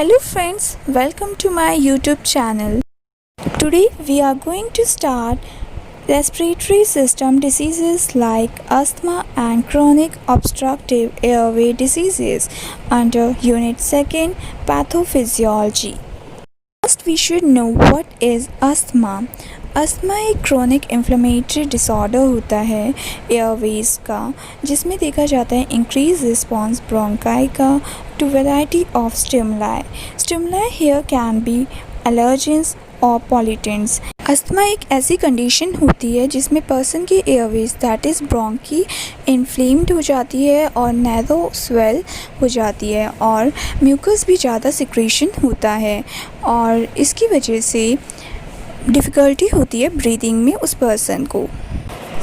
Hello friends, welcome to my YouTube channel. Today we are going to start respiratory system diseases like asthma and chronic obstructive airway diseases under Unit 2 Pathophysiology. First we should know what is asthma. Asthma एक chronic inflammatory disorder होता है airways का, जिसमें देखा जाता है increase response bronchi का to variety of stimuli here can be allergens और पॉल्यूटेंट्स। अस्थमा एक ऐसी कंडीशन होती है जिसमें पर्सन की airways that is bronchi inflamed हो जाती है और नैरो स्वेल हो जाती है और म्यूकस भी ज़्यादा सिक्रेशन होता है और इसकी वजह से डिफ़िकल्टी होती है ब्रीदिंग में उस पर्सन को।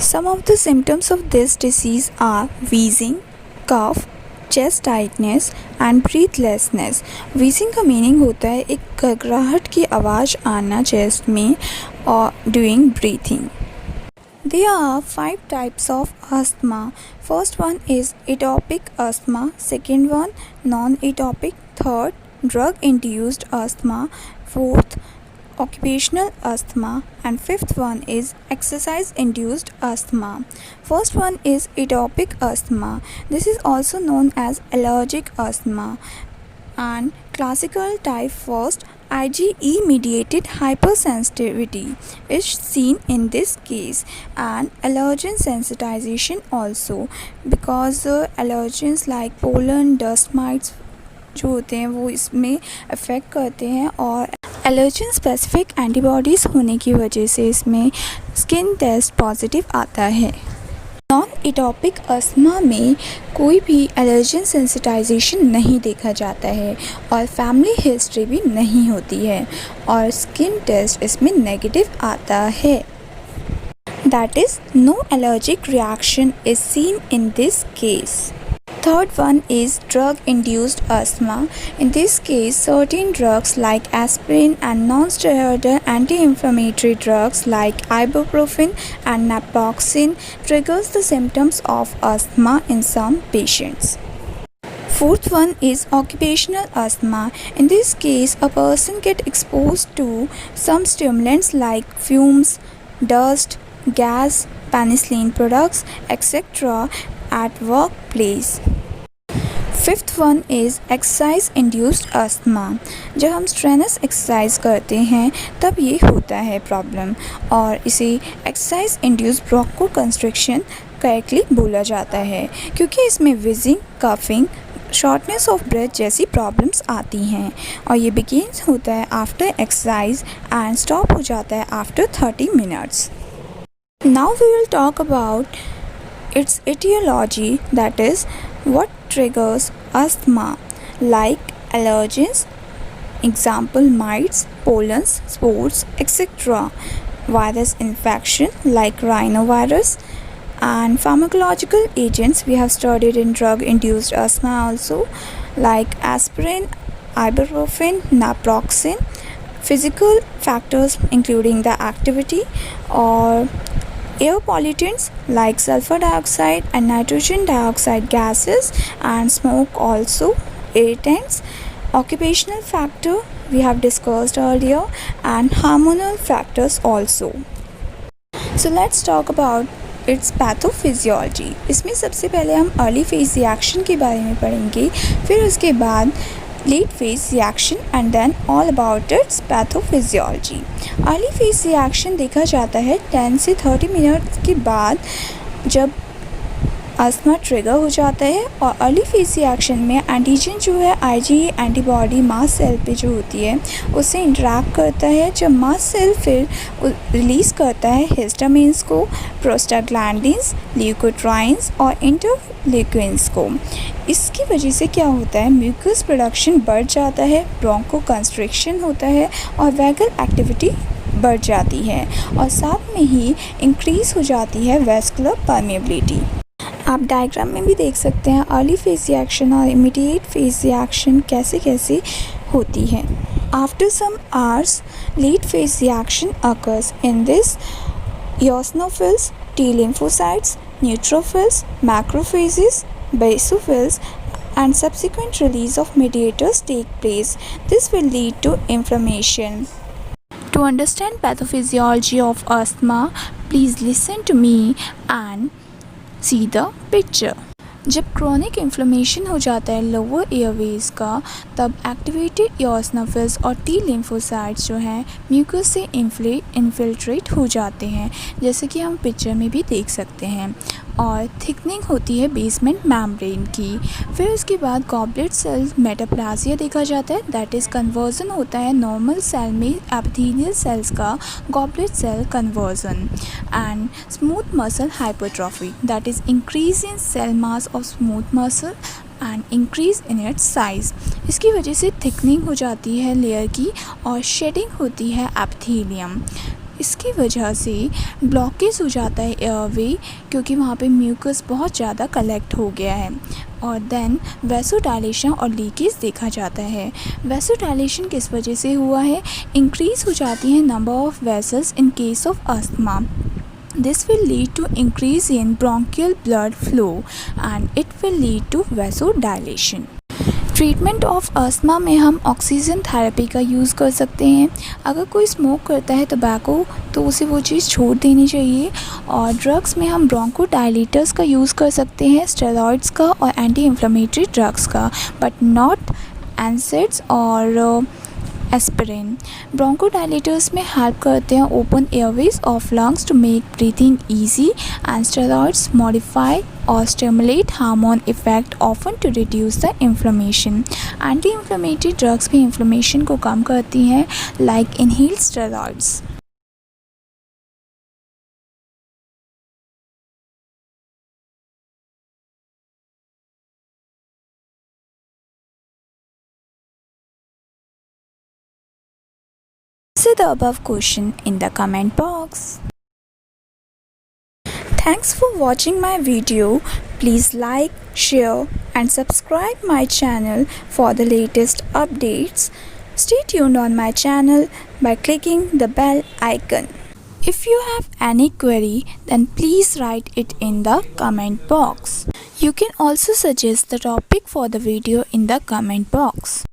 Some of the symptoms of this disease are wheezing, cough, chest tightness and breathlessness. Wheezing का मीनिंग होता है एक घबराहट की आवाज़ आना चेस्ट में और during breathing. There are 5 types of asthma. First one is atopic asthma, second one non-atopic, third drug-induced asthma, fourth occupational asthma, and fifth one is exercise induced asthma. First one is atopic asthma. This is also known as allergic asthma and classical type. First, IgE mediated hypersensitivity is seen in this case and allergen sensitization also, because allergens like pollen, dust mites जो होते हैं वो इसमें affect करते हैं और allergen specific antibodies होने की वजह से इसमें स्किन टेस्ट पॉजिटिव आता है। नॉन एटोपिक अस्थमा में कोई भी एलर्जन सेंसिटाइजेशन नहीं देखा जाता है और फैमिली हिस्ट्री भी नहीं होती है और स्किन टेस्ट इसमें नेगेटिव आता है। That is no allergic reaction is seen in this case. Third one is drug-induced asthma. In this case, certain drugs like aspirin and non-steroidal anti-inflammatory drugs like ibuprofen and naproxen triggers the symptoms of asthma in some patients. Fourth one is occupational asthma. In this case, a person gets exposed to some stimulants like fumes, dust, gas, penicillin products, etc. at workplace. Fifth one is exercise induced asthma. जब हम strenuous exercise करते हैं तब ये होता है problem और इसे exercise induced broncho constriction correctly बोला जाता है, क्योंकि इसमें wheezing, coughing, shortness of breath जैसी प्रॉब्लम्स आती हैं और ये बिगिन्स होता है आफ्टर एक्सरसाइज एंड स्टॉप हो जाता है after 30 minutes. Now we will talk about its etiology, that is what triggers asthma, like allergens, example mites, pollens, spores, etc. Virus infection like rhinovirus, and pharmacological agents we have studied in drug induced asthma also, like aspirin, ibuprofen, naproxen. Physical factors including the activity or air pollutants like sulfur dioxide and nitrogen dioxide gases and smoke also, irritants, occupational factor we have discussed earlier, and hormonal factors also. So let's talk about its pathophysiology. इसमें सबसे पहले हम early phase reaction के बारे में पढ़ेंगे, फिर उसके बाद late phase reaction and then all about its pathophysiology. Early phase reaction देखा जाता है 10 से 30 मिनट के बाद जब अस्थमा ट्रिगर हो जाता है और अर्ली फेज रिएक्शन में एंटीजन जो है आईजीई एंटीबॉडी मास्ट सेल पे जो होती है उससे इंटरेक्ट करता है, जब मास्ट सेल फिर रिलीज़ करता है हिस्टामिन्स को, प्रोस्टाग्लैंडिन्स, ल्यूकोट्राइन्स और इंटरल्यूकिन्स को। इसकी वजह से क्या होता है, म्यूकस प्रोडक्शन बढ़ जाता है, ब्रोंको कंस्ट्रिक्शन होता है और वैगल एक्टिविटी बढ़ जाती है और साथ में ही इंक्रीज़ हो जाती है वेस्कुलर परमेबिलिटी। आप डायग्राम में भी देख सकते हैं अर्ली फेज रिएक्शन और इमीडिएट फेज रिएक्शन कैसे कैसे होती है। After some hours late phase reaction occurs in this eosinophils, T lymphocytes, neutrophils, macrophages, basophils and subsequent release of mediators take place. This will lead to inflammation. To understand pathophysiology of asthma, please listen to me and see the picture. जब chronic inflammation हो जाता है lower Airways का, तब activated eosinophils और T lymphocytes जो हैं mucus से इन्फिल्ट्रेट हो जाते हैं, जैसे कि हम पिक्चर में भी देख सकते हैं, और थिकनिंग होती है बेसमेंट मेम्ब्रेन की। फिर उसके बाद गॉबलेट सेल मेटाप्लाजिया देखा जाता है, दैट इज़ कन्वर्जन होता है नॉर्मल सेल में एपिथेलियल सेल्स का goblet cell conversion. And smooth muscle hypertrophy, that is increase in cell mass of smooth muscle and increase in its size. इसकी वजह से थिकनिंग हो जाती है लेयर की और शेडिंग होती है एपिथेलियम। इसकी वजह से ब्लॉकेज हो जाता है एयरवे, क्योंकि वहाँ पे म्यूकस बहुत ज़्यादा कलेक्ट हो गया है। और देन वैसोडाइलेशन और लीकेज देखा जाता है। वैसोडाइलेशन किस वजह से हुआ है? इंक्रीज़ हो जाती है number of vessels in case of asthma. This will lead to increase in bronchial blood flow and it will lead to vasodilation. Treatment of asthma में हम ऑक्सीजन थेरेपी का यूज़ कर सकते हैं। अगर कोई स्मोक करता है टबैको, तो उसे वो चीज़ छोड़ देनी चाहिए। और ड्रग्स में हम ब्रोंकोडाइलेटर्स का यूज़ कर सकते हैं, स्टेरॉइड्स का और एंटी इन्फ्लेमेटरी ड्रग्स का, बट नॉट एनसेड्स और एस्पिरिन। ब्रोंकोडाइलेटर्स में हेल्प करते हैं open airways of lungs to make breathing easy, and steroids modify और stimulate hormone effect often to reduce the inflammation. Anti inflammatory drugs भी inflammation को कम करती हैं, like inhaled steroids. Answer the above question in the comment box. Thanks for watching my video. Please like, share and subscribe my channel for the latest updates. Stay tuned on my channel by clicking the bell icon. If you have any query, then please write it in the comment box. You can also suggest the topic for the video in the comment box.